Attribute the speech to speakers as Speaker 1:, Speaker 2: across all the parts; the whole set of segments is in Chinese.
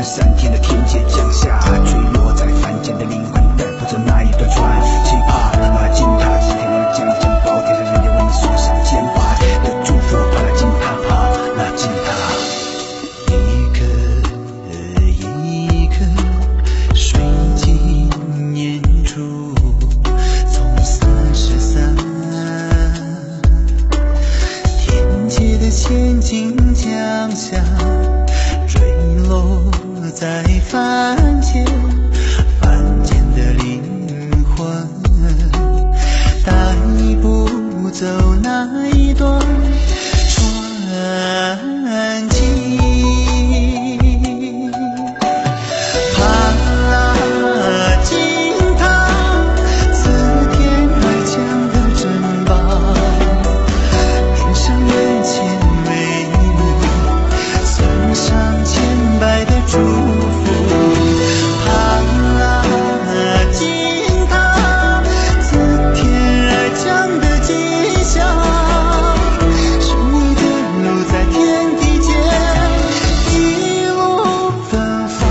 Speaker 1: 3天的天界降下，坠落在凡间的灵魂，带不走那一段船。期盼那进塔，指天人将将宝天上人间为你送上千百的祝福，怕那进塔，怕那进塔。一颗一颗水晶念珠，从33天界的千金降下，坠落在凡间，凡间的灵魂带不走那一段传奇。帕拉金塔，赐天而降的珍宝，天上人间为你送上千百的祝福。帕拉金塔，自天而降的吉祥，是你的路在天地间一路芬芳。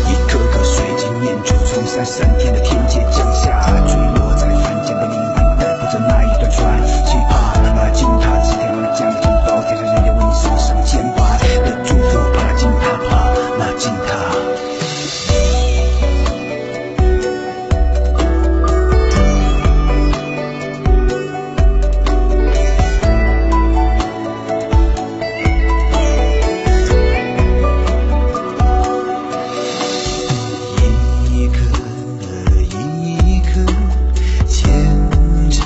Speaker 1: 一颗颗水晶念珠，从3天的天界降下，坠落在凡间的灵魂，带不走那一段传。期盼那金塔，指天人将将宝天上人间为你送上千百的祝福，怕那金塔，怕那金塔。一颗一颗虔诚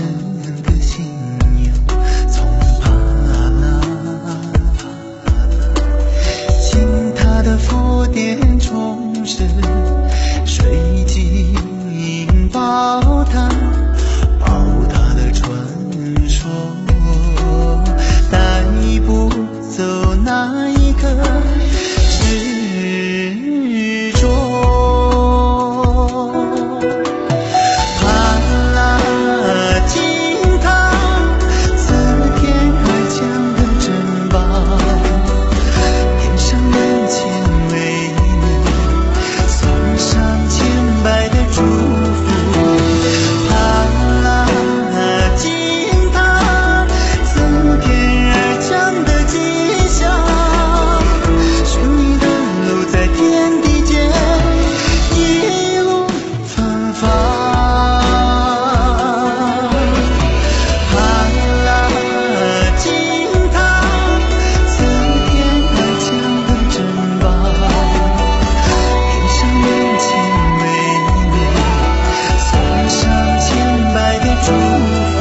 Speaker 1: 的信仰，从帕拉金塔的佛殿充实，水晶宝塔，宝塔的传说，带不走那一颗执着。帕拉金塔，赐天而降的珍宝，天上人间为你送上千百的祝福。帕拉金塔，赐天而降的吉祥，是你的路在天地间一路芬芳。帕拉金塔，赐天而降的珍宝，天上人间为你送上千百的祝福。